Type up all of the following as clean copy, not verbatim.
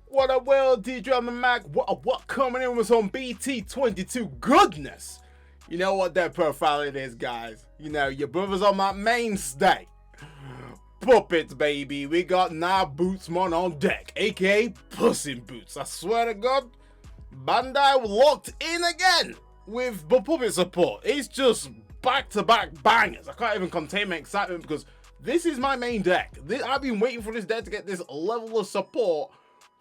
What a world, Digimon Mac. What coming in with some BT22 goodness. You know what their profile it is, guys. You know, your brother's on that mainstay. Puppets, baby. We got Nyabootmon on deck, aka Puss in Boots. I swear to God, Bandai locked in again with the puppet support. It's just back-to-back bangers. I can't even contain my excitement because this is my main deck. I've been waiting for this deck to get this level of support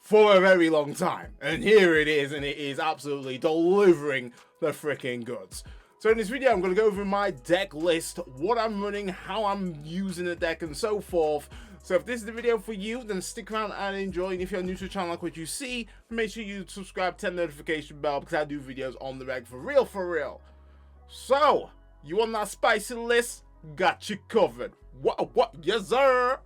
for a very long time, and here it is, and it is absolutely delivering the freaking goods. So in this video, I'm going to go over my deck list, what I'm running, how I'm using the deck, and so forth. So if this is the video for you, then stick around and enjoy. And if you're new to the channel like what you see, make sure you subscribe, turn the notification bell, because I do videos on the reg for real, for real. So, you want that spicy list? Got you covered. What, yes sir!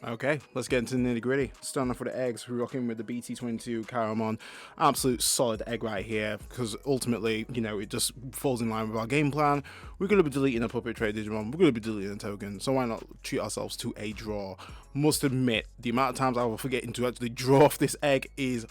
Okay, let's get into the nitty gritty. Starting off with the eggs, we're rocking with the BT22 Nyabootmon. Absolute solid egg right here, because ultimately, you know, it just falls in line with our game plan. We're going to be deleting a puppet trade Digimon, we're going to be deleting a token, so why not treat ourselves to a draw? Must admit, the amount of times I will forget to actually draw off this egg is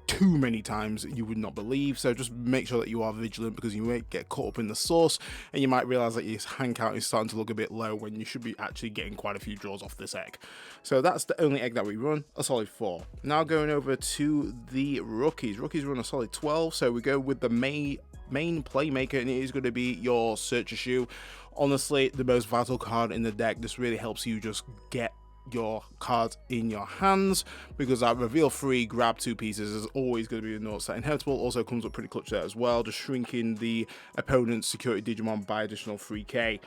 too many times you would not believe. So just make sure that you are vigilant, because you might get caught up in the sauce and you might realize that your hand count is starting to look a bit low when you should be actually getting quite a few draws off this egg. So that's the only egg that we run, a solid 4. Now going over to the rookies run a solid 12. So we go with the main playmaker, and it is going to be your Searcher Shoe. Honestly, the most vital card in the deck. This really helps you just get your cards in your hands, because that reveal free grab 2 pieces is always going to be a note. That inheritable also comes up pretty clutch there as well, just shrinking the opponent's security Digimon by additional 3k.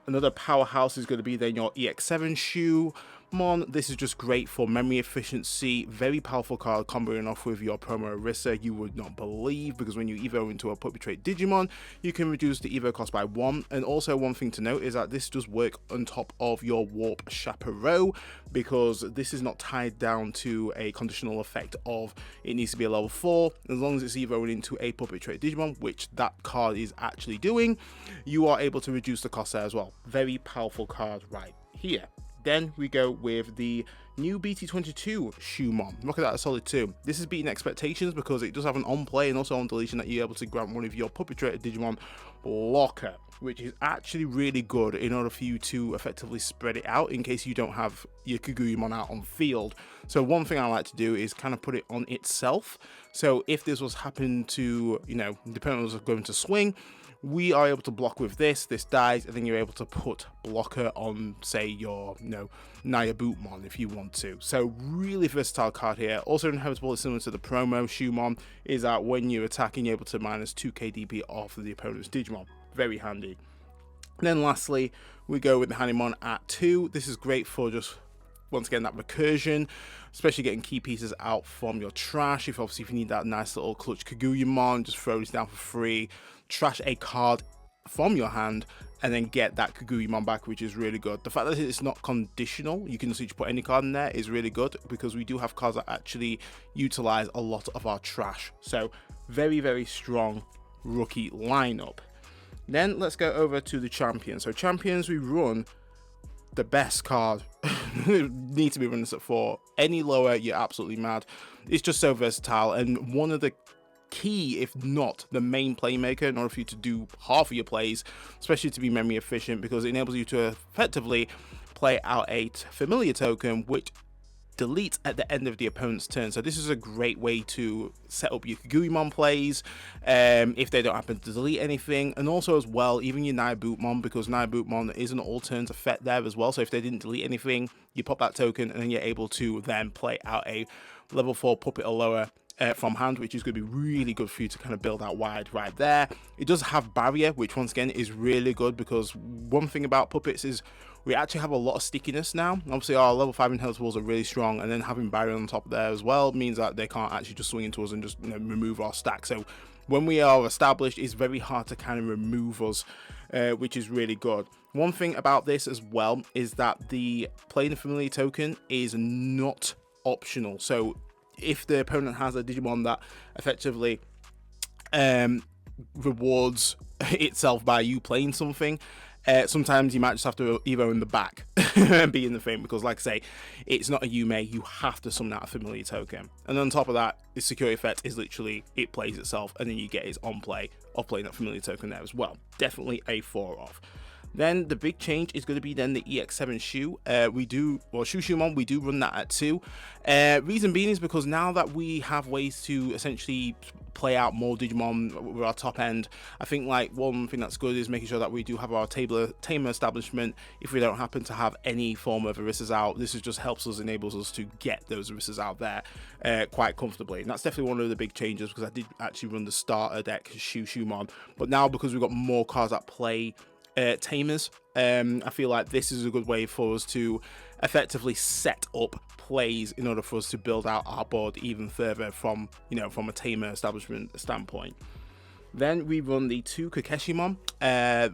Another powerhouse is going to be then your EX7 Shoe Mon. This is just great for memory efficiency, very powerful card, comboing off with your promo Arissa, you would not believe, because when you evo into a puppet trait Digimon, you can reduce the evo cost by 1. And also one thing to note is that this does work on top of your Warp Chaperone, because this is not tied down to a conditional effect of it needs to be a level 4. As long as it's evoing into a puppet trait Digimon, which that card is actually doing, you are able to reduce the cost there as well. Very powerful card right here. Then we go with the new BT22 Shoemon. Look at that, a solid 2. This is beating expectations because it does have an on play and also on deletion that you're able to grant one of your puppet trait Digimon blocker, which is actually really good in order for you to effectively spread it out in case you don't have your Kaguyumon out on field. So one thing I like to do is kind of put it on itself. So if this was happened to, you know, the opponent was going to swing, we are able to block with this dies, and then you're able to put blocker on, say, your, you know, Nyabootmon if you want to. So really versatile card here. Also inheritable is similar to the promo Shoemon, is that when you're attacking, you're able to minus 2k DP off of the opponent's Digimon. Very handy. And then lastly, we go with the Hanimon at 2. This is great for just, once again, that recursion, especially getting key pieces out from your trash. If you need that nice little clutch Kaguyumon, just throw this down for free, trash a card from your hand, and then get that Kaguyumon back, which is really good. The fact that it's not conditional, you can just put any card in there, is really good, because we do have cards that actually utilize a lot of our trash. So very, very strong rookie lineup. Then let's go over to the champions. So champions, we run the best card. Need to be running this at 4. Any lower, you're absolutely mad. It's just so versatile, and one of the key, if not the main playmaker, in order for you to do half of your plays, especially to be memory efficient, because it enables you to effectively play out a familiar token which deletes at the end of the opponent's turn. So this is a great way to set up your Kaguyumon plays if they don't happen to delete anything, and also as well even your Nyabootmon, because Nyabootmon is an all turns effect there as well. So if they didn't delete anything, you pop that token and then you're able to then play out a level 4 puppet or lower from hand, which is going to be really good for you to kind of build out wide right there. It does have barrier, which once again is really good, because one thing about puppets is we actually have a lot of stickiness now. Obviously our level 5 inheritables are really strong, and then having barrier on top there as well means that they can't actually just swing into us and just, you know, remove our stack. So when we are established, it's very hard to kind of remove us, which is really good. One thing about this as well is that the playing a familiar token is not optional. So if the opponent has a Digimon that effectively rewards itself by you playing something, Sometimes you might just have to Evo in the back and be in the frame, because like I say, it's not a Yume, you have to summon out a familiar token. And on top of that, the security effect is literally, it plays itself, and then you get its on play of playing that familiar token there as well. Definitely a 4 off. Then the big change is going to be then the EX7 Shu. Cendrillmon, we do run that at 2. Reason being is because now that we have ways to essentially play out more Digimon with our top end, I think like one thing that's good is making sure that we do have our tamer establishment. If we don't happen to have any form of Orisas out, this is just helps us, enables us to get those Orisas out there quite comfortably. And that's definitely one of the big changes, because I did actually run the starter deck Cendrillmon, but now because we've got more cards that play Tamers, I feel like this is a good way for us to effectively set up plays in order for us to build out our board even further from, you know, from a tamer establishment standpoint. Then we run the 2 Kakeshimon.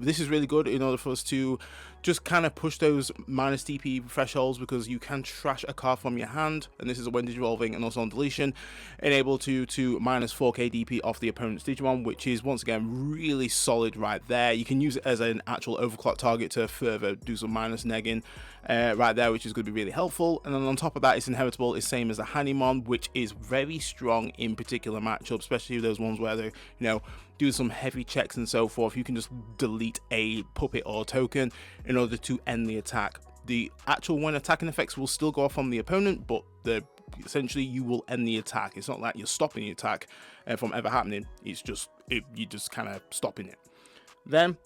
This is really good in order for us to just kind of push those minus DP thresholds, because you can trash a card from your hand, and this is when digivolving and also on deletion, enable to minus 4k DP off the opponent's Digimon, which is once again really solid right there. You can use it as an actual overclock target to further do some minus negging right there, which is going to be really helpful. And then on top of that, it's inheritable, it's same as the Hanimon, which is very strong in particular matchups, especially those ones where they, you know, do some heavy checks and so forth. You can just delete a puppet or token in order to end the attack. The actual when attacking effects will still go off on the opponent, but essentially you will end the attack. It's not like you're stopping the attack from ever happening. It's just you just kind of stopping it. Then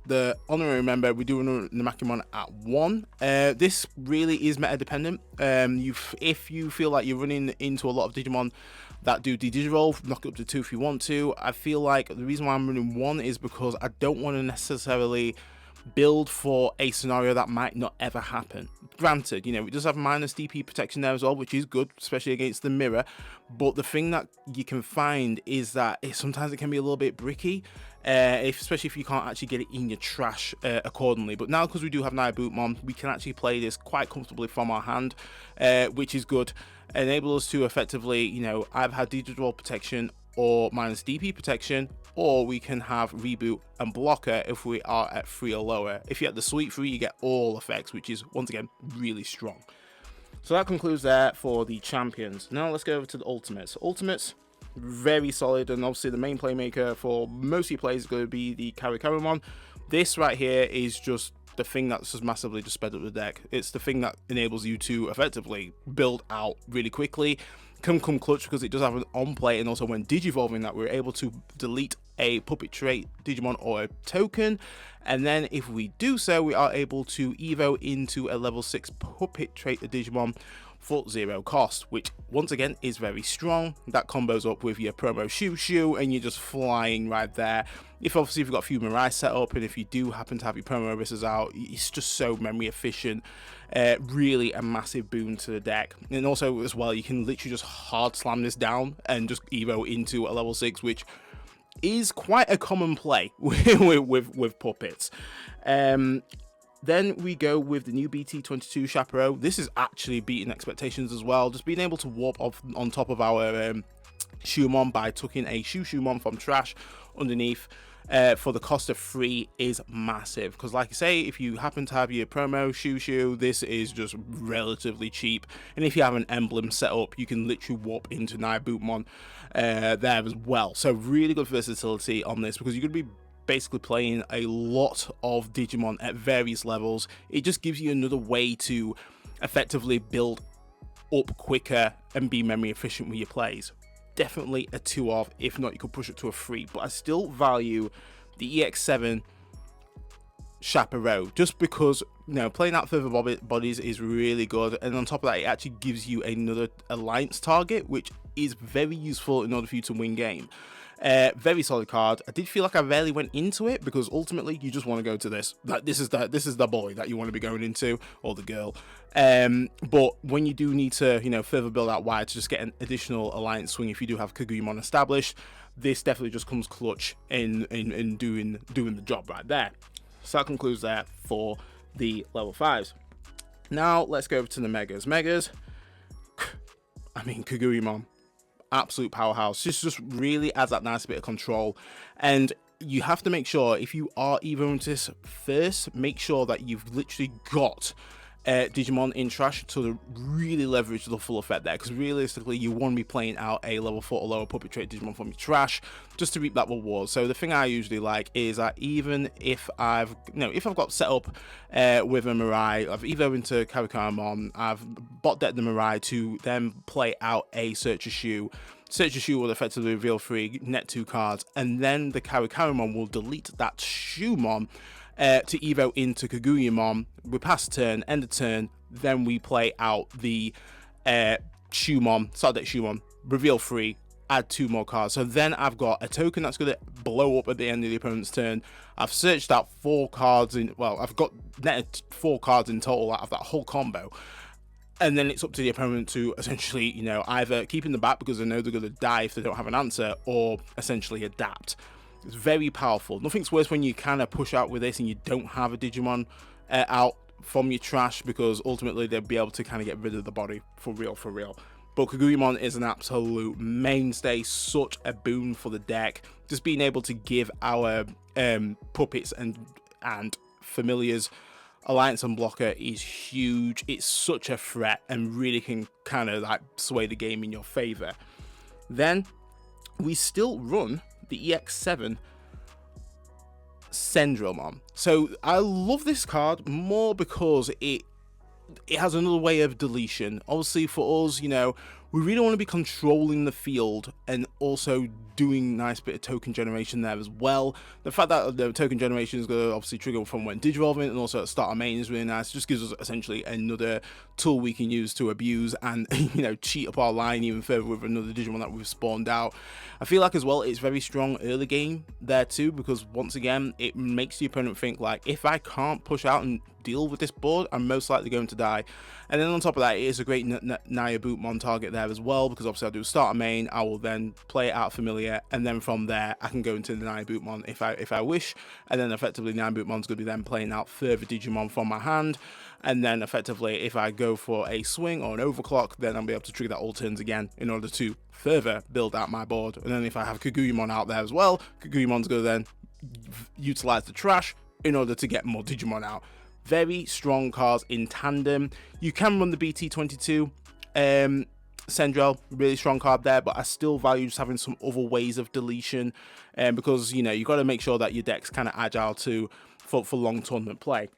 the honorary member, we do run Nabootmon at 1. This really is meta dependent. If you feel like you're running into a lot of Digimon that do digiroll, knock it up to 2 if you want to. I feel like the reason why I'm running 1 is because I don't want to necessarily build for a scenario that might not ever happen. Granted, you know, it does have minus DP protection there as well, which is good, especially against the mirror, but the thing that you can find is that sometimes it can be a little bit bricky, especially if you can't actually get it in your trash accordingly. But now, because we do have Nyabootmon, we can actually play this quite comfortably from our hand, which is good. Enable us to effectively, you know, either have digital protection or minus DP protection, or we can have reboot and blocker if we are at 3 or lower. If you're at the sweet 3, you get all effects, which is once again really strong. So that concludes there for the champions. Now let's go over to the ultimates. Ultimates, very solid, and obviously the main playmaker for most of your plays is going to be the Cendrillmon. This right here is just the thing that's just massively just sped up the deck. It's the thing that enables you to effectively build out really quickly, come clutch, because it does have an on play, and also when digivolving that, we're able to delete a puppet trait Digimon or a token, and then if we do so, we are able to evo into a level 6 puppet trait Digimon for 0 cost, which once again is very strong. That combos up with your promo Shu, and you're just flying right there. If you've got a few Mirai set up, and if you do happen to have your promo Orisas out, it's just so memory efficient. Really a massive boon to the deck. And also as well, you can literally just hard slam this down and just evo into a level 6, which is quite a common play with puppets. Then we go with the new BT22 Chaperone. This is actually beating expectations as well. Just being able to warp off on top of our Shumon by tucking a Shumon from trash underneath for the cost of 3 is massive. Because like I say, if you happen to have your promo Shu, this is just relatively cheap. And if you have an emblem set up, you can literally warp into Nyabootmon there as well. So really good versatility on this, because you're going to be basically playing a lot of Digimon at various levels. It just gives you another way to effectively build up quicker and be memory efficient with your plays. Definitely a 2 of, if not you could push it to a 3, but I still value the EX7 Chaperone just because, you know, playing out further bodies is really good, and on top of that, it actually gives you another alliance target, which is very useful in order for you to win game. Very solid card. I did feel like I rarely went into it, because ultimately you just want to go to this. Like this is the boy that you want to be going into, or the girl. But when you do need to, you know, further build out wide to just get an additional alliance swing, if you do have Cendrillmon established, this definitely just comes clutch in doing the job right there. So that concludes that for the level 5s. Now let's go over to the Megas. I mean, Cendrillmon, absolute powerhouse. This just really adds that nice bit of control, and you have to make sure, if you are evoing this first, make sure that you've literally got Digimon in trash to really leverage the full effect there, because realistically you want to be playing out a level 4 or lower puppet trait Digimon from your trash just to reap that reward. So the thing I usually like is that even if I've got set up with a Mirai, I've evoed into Cendrillmon, I've bot decked the Mirai to then play out a Searcher Shoe. Searcher Shoe will effectively reveal 3 net 2 cards, and then the Cendrillmon will delete that Shoemon to evo into Cendrillmon. We pass turn, end of turn, then we play out the Shoemon, start deck Shoemon, reveal 3, add 2 more cards. So then I've got a token that's going to blow up at the end of the opponent's turn. I've searched out 4 cards I've got netted 4 cards in total out of that whole combo. And then it's up to the opponent to essentially, either keep in the back because they know they're going to die if they don't have an answer, or essentially adapt. It's very powerful. Nothing's worse when you kind of push out with this and you don't have a Digimon out from your trash, because ultimately they'll be able to kind of get rid of the body for real. But Cendrillmon is an absolute mainstay, such a boon for the deck. Just being able to give our puppets and familiars Alliance Unblocker is huge. It's such a threat and really can kind of like sway the game in your favor. Then we still run the EX7 Cendrillmon. So I love this card more because it has another way of deletion. Obviously for us, we really want to be controlling the field and also doing nice bit of token generation there as well. The fact that the token generation is going to obviously trigger from when Digivolving, and also at start of main is really nice. It just gives us essentially another tool we can use to abuse and cheat up our line even further with another Digimon that we've spawned out. I feel like as well it's very strong early game there too, because once again it makes the opponent think like, if I can't push out and deal with this board, I'm most likely going to die. And then on top of that, it is a great Nyabootmon target there as well, because obviously I'll do start a main, I will then play it out familiar, and then from there I can go into the Nyabootmon if I wish, and then effectively Nyabootmon's going to be then playing out further Digimon from my hand, and then effectively if I go for a swing or an overclock, then I'll be able to trigger that all turns again in order to further build out my board. And then if I have Cendrillmon out there as well, Cendrillmon's going to then utilize the trash in order to get more Digimon out. Very strong cards in tandem. You can run the BT22 Cendrillmon, really strong card there, but I still value just having some other ways of deletion, because you got to make sure that your deck's kind of agile for long tournament play.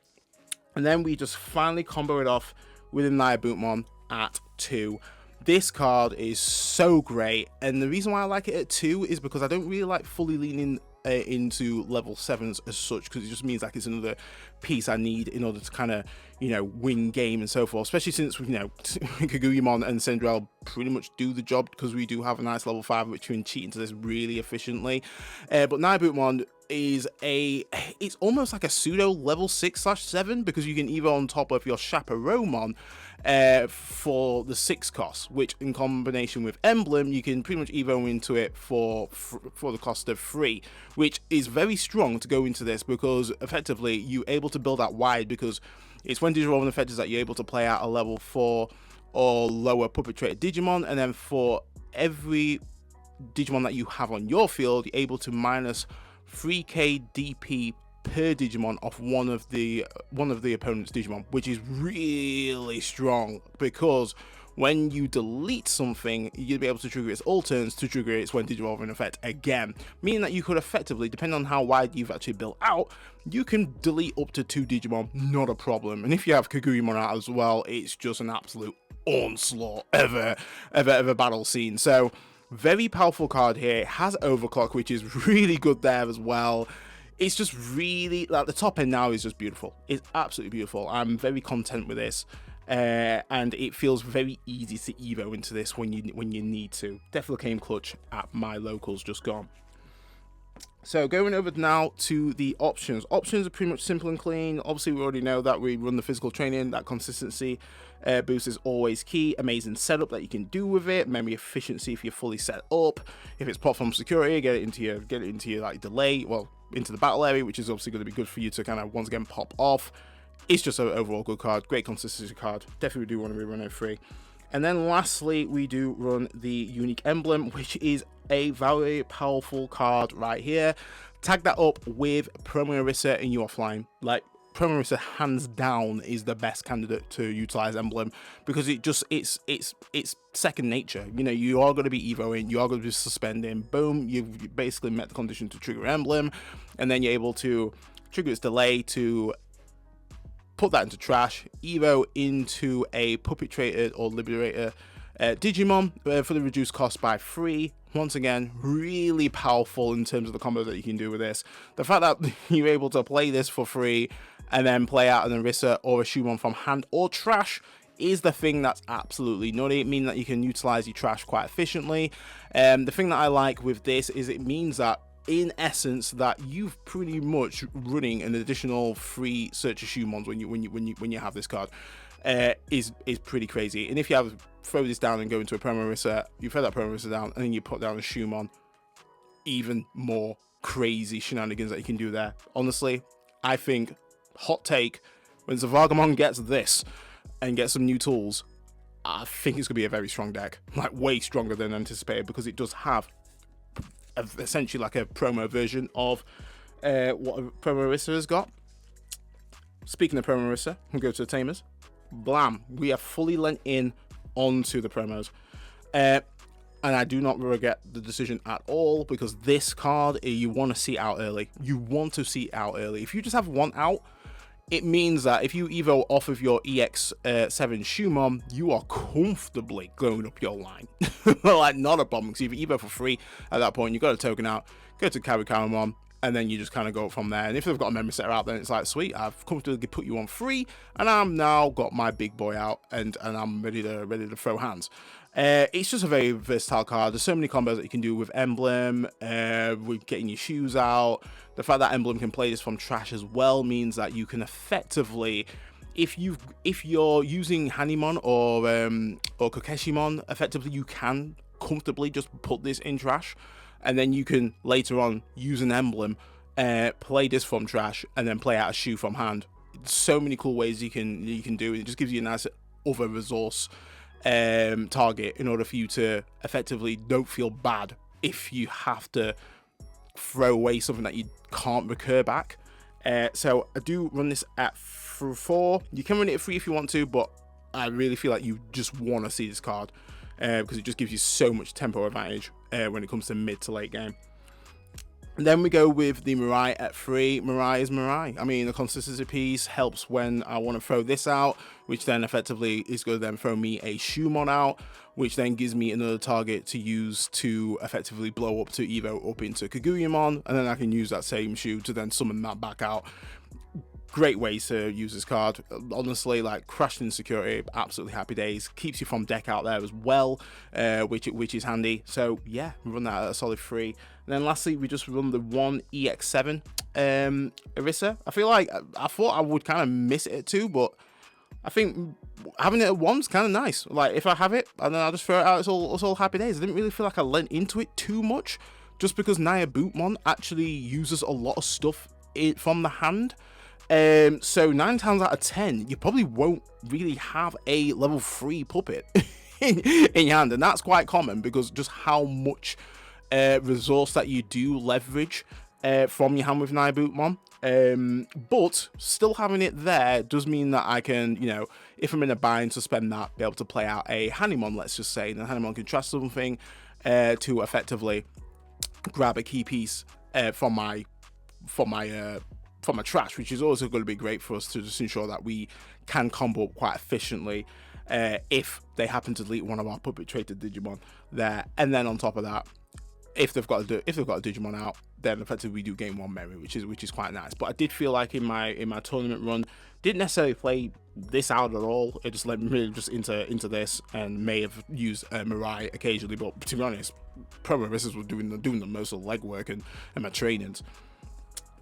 And then we just finally combo it off with a Nyabootmon at 2. This card is so great, and the reason why I like it at 2 is because I don't really like fully leaning into level 7s as such, because it just means like it's another piece I need in order to kind of win game and so forth, especially since Cendrillmon and Cendrillmon pretty much do the job, because we do have a nice level 5 which can cheat into this really efficiently. But Nyabootmon is it's almost like a pseudo level 6/7, because you can either on top of your Chaperonemon for the 6 cost, which in combination with Emblem you can pretty much evo into it for the cost of 3, which is very strong to go into this, because effectively you're able to build out wide, because it's when Digivolving effect is that you're able to play out a level 4 or lower puppet trait Digimon, and then for every Digimon that you have on your field, you're able to minus 3k DP per Digimon off one of the opponent's Digimon, which is really strong, because when you delete something, you'll be able to trigger its all turns to trigger its when Digivolving effect again, meaning that you could effectively, depending on how wide you've actually built out, you can delete up to 2 Digimon, not a problem. And if you have Cendrillmon out as well, it's just an absolute onslaught ever battle scene. So very powerful card here. It has overclock, which is really good there as well. It's just really, like, the top end now is just beautiful. It's absolutely beautiful. I'm very content with this, and it feels very easy to evo into this when you need to. Definitely came clutch at my locals just gone. So going over now to the options. Options are pretty much simple and clean. Obviously we already know that we run the physical training, that consistency boost is always key. Amazing setup that you can do with it. Memory efficiency if you're fully set up. If it's platform security, get it into your like delay, well, into the battle area, which is obviously going to be good for you to kind of once again pop off. It's just an overall good card, great consistency card. Definitely do want to rerun it free. And then lastly, we do run the unique emblem, which is a very powerful card right here. Tag that up with Promo Orisa in your offline. Like, Promo Orisa hands down is the best candidate to utilize Emblem, because it's second nature. You know, you are going to be evoing, you are going to be suspending, boom, you've basically met the condition to trigger Emblem, and then you're able to trigger its delay to put that into trash, evo into a puppet traded or liberator Digimon for the reduced cost by 3. Once again, really powerful in terms of the combos that you can do with this. The fact that you're able to play this for free and then play out an Orisa or a Shumon from hand or trash is the thing that's absolutely nutty. It means that you can utilize your trash quite efficiently. The thing that I like with this is it means that, in essence, that you've pretty much running an additional 3 Search of Shumons when you have this card. Is pretty crazy. And if you throw this down and go into a Promo Orisa, you throw that Promo Orisa down and then you put down a Shumon, even more crazy shenanigans that you can do there. Honestly, I think, hot take, when Zavagamon gets this and gets some new tools, I think it's gonna be a very strong deck, like way stronger than anticipated, because it does have essentially like a promo version of what Promo Orisa has got. Speaking of Promo Orisa, we'll go to the Tamers. Blam, we are fully lent in onto the promos, and I do not regret the decision at all, because this card, you want to see out early. You want to see out early. If you just have one out, it means that if you evo off of your EX7 Shumon, you are comfortably going up your line. Like, not a problem, because if you evo for free at that point, you've got a token out, go to Cendrillmon, and then you just kind of go from there. And if they've got a memory setter out, then it's like, sweet, I've comfortably put you on free, and I'm now got my big boy out, and I'm ready to throw hands. It's just a very versatile card. There's so many combos that you can do with Emblem, with getting your shoes out. The fact that Emblem can play this from trash as well means that you can effectively, if you're using Hanimon or Kokeshimon, effectively you can comfortably just put this in trash, and then you can later on use an Emblem, play this from trash, and then play out a shoe from hand. So many cool ways you can do it. It just gives you a nice other resource target in order for you to effectively don't feel bad if you have to throw away something that you can't recur back. So I do run this at 4. You can run it at 3 if you want to, but I really feel like you just want to see this card, because it just gives you so much tempo advantage when it comes to mid to late game. And then we go with the Mirai at 3. Mirai is Mirai. I mean, the consistency piece helps when I want to throw this out, which then effectively is going to then throw me a Shumon out, which then gives me another target to use to effectively blow up to evo up into Kaguyamon, and then I can use that same shoe to then summon that back out. Great ways to use this card. Honestly, like, crashed in security, absolutely happy days. Keeps you from deck out there as well, which is handy. So yeah, we run that at a solid 3. And then lastly, we just run the 1 EX7 Orisa. I feel like I thought I would kind of miss it at 2, but I think having it at 1's kind of nice. Like, if I have it and then I'll just throw it out, it's all happy days. I didn't really feel like I lent into it too much, just because Nyabootmon actually uses a lot of stuff from the hand. So 9 times out of 10, you probably won't really have a level 3 puppet in your hand, and that's quite common because just how much resource that you do leverage from your hand with Nyabootmon. But still having it there does mean that I can, you know, if I'm in a bind, suspend that, be able to play out a Hanimon, let's just say, and then Hanimon can trust something to effectively grab a key piece from my trash, which is also going to be great for us to just ensure that we can combo up quite efficiently if they happen to delete one of our puppet traded Digimon there. And then on top of that, if they've got a Digimon out, then effectively we do gain 1 memory, which is quite nice. But I did feel like in my tournament run, didn't necessarily play this out at all. It just led me really just into this, and may have used Mirai occasionally. But to be honest, Promo Orisas were doing the most of the legwork and my trainings.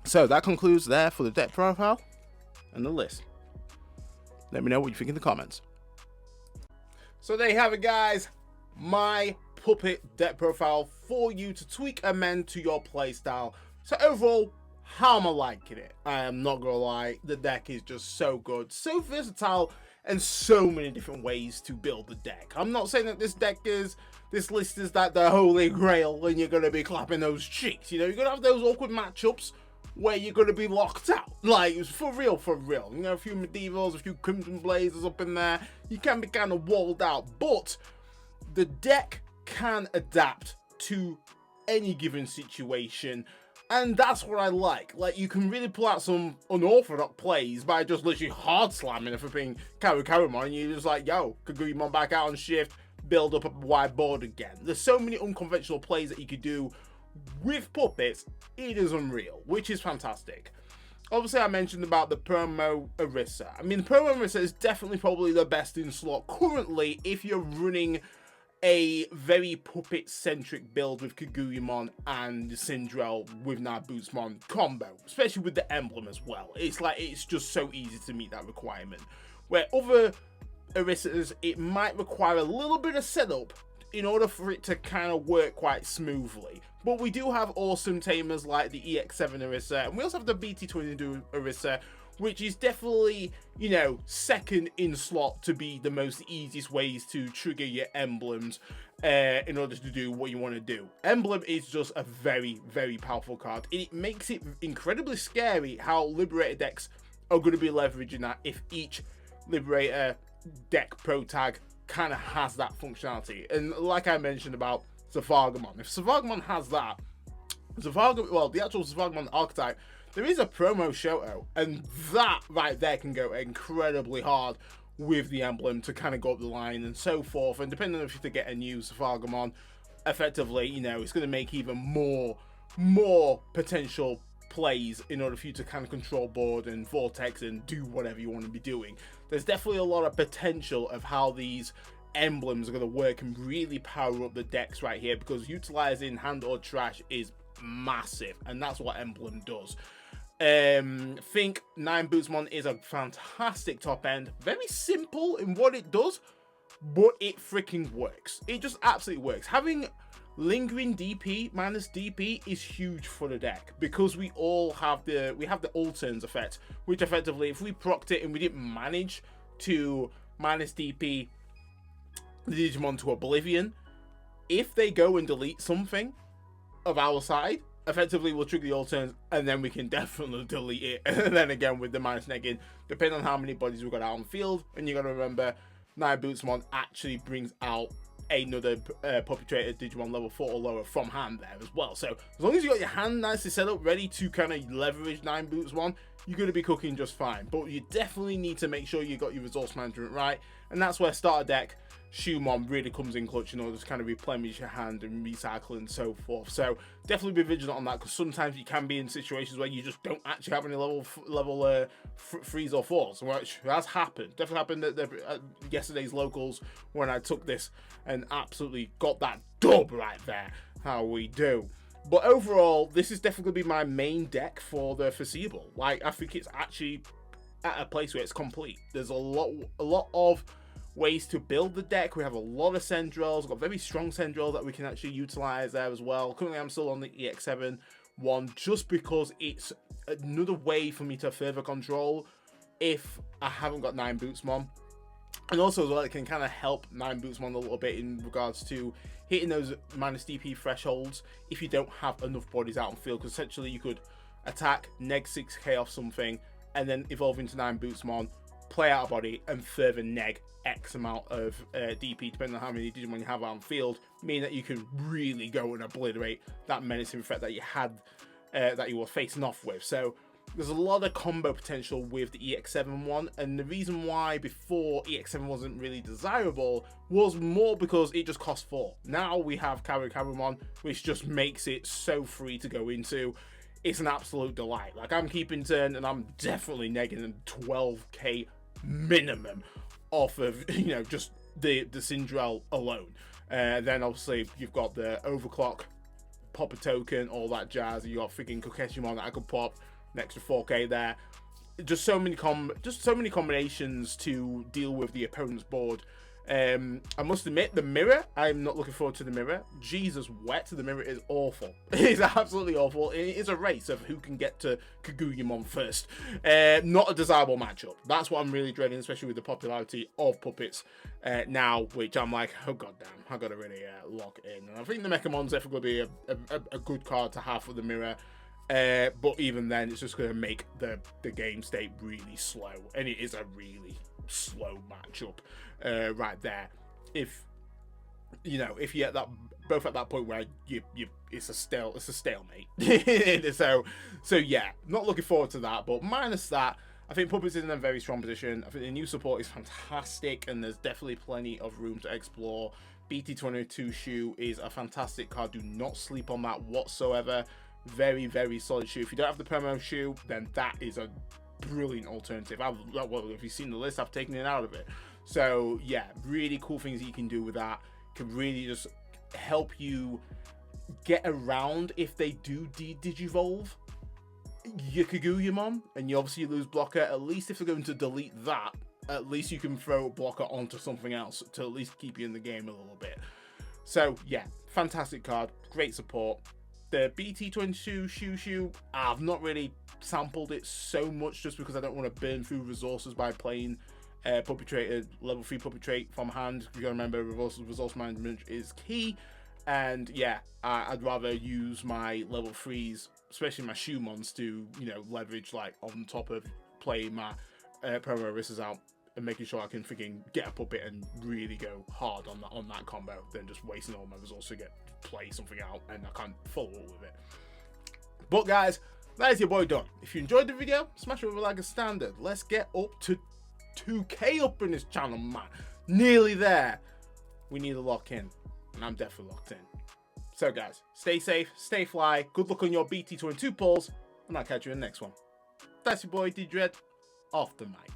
So that concludes there for the deck profile and the list. Let me know what you think in the comments. So there you have it, guys. My puppet deck profile for you to tweak, amend to your playstyle. So overall, how am I liking it? I am not gonna lie, the deck is just so good, so versatile, and so many different ways to build the deck. I'm not saying that this deck is this list is that the holy grail and you're going to be clapping those cheeks. You know, you're going to have those awkward matchups where you're going to be locked out. Like, for real, for real. You know, a few Medievals, a few Crimson Blazers up in there. You can be kind of walled out, but the deck can adapt to any given situation. And that's what I like. Like, you can really pull out some unorthodox plays by just literally hard slamming a flipping Cendrillmon, and you're just like, yo, Cendrillmon back out on shift, build up a wide board again. There's so many unconventional plays that you could do with puppets. It is unreal, which is fantastic. Obviously, I mentioned about the promo Orisa. I mean, the promo Orisa is definitely probably the best in slot currently if you're running a very puppet-centric build with Cendrillmon and Cendrillmon with Nyabootmon combo, especially with the emblem as well. It's like, it's just so easy to meet that requirement. Where other Orisas, it might require a little bit of setup in order for it to kind of work quite smoothly. But we do have awesome tamers like the EX7 Orisa, and we also have the BT22 Orisa, which is definitely, you know, second in slot to be the most easiest ways to trigger your emblems in order to do what you want to do. Emblem is just a very, very powerful card. It makes it incredibly scary how Liberator decks are going to be leveraging that if each Liberator deck pro tag kind of has that functionality. And like I mentioned about Zavargamon, if Zavargamon has that, well, the actual Zavargamon archetype, there is a promo Shoto, and that right there can go incredibly hard with the emblem to kind of go up the line and so forth. And depending on if you get a new Zavargamon, effectively, you know, it's going to make even more potential plays in order for you to kind of control board and vortex and do whatever you want to be doing. There's definitely a lot of potential of how these emblems are going to work and really power up the decks right here, because utilizing hand or trash is massive, and that's what emblem does. Think Nyabootmon is a fantastic top end, very simple in what it does, but it freaking works. It just absolutely works. Having lingering DP minus DP is huge for the deck, because we have the all turns effect, which effectively, if we procced it and we didn't manage to minus DP the Digimon to oblivion, if they go and delete something of our side, effectively we'll trigger the all turns, and then we can definitely delete it. And then again with the minus negging, depending on how many bodies we've got out on field. And you got to remember, Nyabootmon actually brings out another perpetrated Digimon level 4 or lower from hand there as well. So as long as you got your hand nicely set up, ready to kind of leverage Nyabootmon, you're going to be cooking just fine. But you definitely need to make sure you got your resource management right, and that's where starter deck Shumon really comes in clutch in order to kind of replenish your hand and recycle and so forth. So definitely be vigilant on that, because sometimes you can be in situations where you just don't actually have any level 3s or 4s, which has happened. Definitely happened at yesterday's locals when I took this and absolutely got that dub right there. How we do. But overall, this is definitely going to be my main deck for the foreseeable. Like, I think it's actually at a place where it's complete. There's a lot of ways to build the deck. We have a lot of Cendrills. We've got very strong Cendrills that we can actually utilize there as well. Currently, I'm still on the EX7 one, just because it's another way for me to further control if I haven't got Nyabootmon. And also as well, it can kind of help Nyabootmon a little bit in regards to hitting those minus DP thresholds if you don't have enough bodies out on field, because essentially you could attack, neg 6k off something, and then evolve into Nyabootmon, play out a body, and further neg X amount of DP, depending on how many Digimon you have out on field, meaning that you can really go and obliterate that menacing threat that you had, that you were facing off with. So there's a lot of combo potential with the EX7 one, and the reason why before EX7 wasn't really desirable was more because it just cost 4. Now we have Cendrillmon, which just makes it so free to go into. It's an absolute delight. Like, I'm keeping turn, and I'm definitely negging 12k minimum off of, you know, just the Cendrillmon alone. Then obviously you've got the overclock, pop a token, all that jazz. You got freaking Kokeshimon that I could pop, an extra 4k there. Just so many combinations to deal with the opponent's board I must admit, the mirror, I'm not looking forward to the mirror. Jesus, wet. The mirror is awful. It's absolutely awful. It is a race of who can get to Kaguyamon first. Not a desirable matchup. That's what I'm really dreading, especially with the popularity of puppets now, which I'm like, oh goddamn, I gotta really lock in. And I think the Mechamon's definitely going to be a good card to have for the mirror. But even then, it's just going to make the game state really slow, and it is a really slow matchup right there. If if you're at that both at that point where it's a stalemate. so yeah, not looking forward to that. But minus that, I think Puppets is in a very strong position. I think the new support is fantastic, and there's definitely plenty of room to explore. BT22 Shoe is a fantastic card. Do not sleep on that whatsoever. Very, very solid shoe. If you don't have the promo shoe, then that is a brilliant alternative. Well, if you've seen the list, I've taken it out of it. So yeah, really cool things you can do with that. Can really just help you get around if they do digivolve your Kaguyamon, and you obviously lose blocker. At least if they're going to delete that, at least you can throw blocker onto something else to at least keep you in the game a little bit. So yeah, fantastic card, great support. The BT22 Shoe, I've not really sampled it so much just because I don't want to burn through resources by playing Puppet Trait, level 3 Puppet Trait from hand. You gotta remember, resource management is key. And yeah, I'd rather use my level 3s, especially my Shoemons, to leverage like on top of playing my promo risks out and making sure I can freaking get a puppet and really go hard on that combo than just wasting all my resources to play something out and I can't follow up with it. But guys, that is your boy done. If you enjoyed the video, smash it with a like a standard. Let's get up to 2K up in this channel, man. Nearly there. We need to lock in, and I'm definitely locked in. So guys, stay safe, stay fly, good luck on your BT22 pulls, and I'll catch you in the next one. That's your boy D-Dread, off the mic.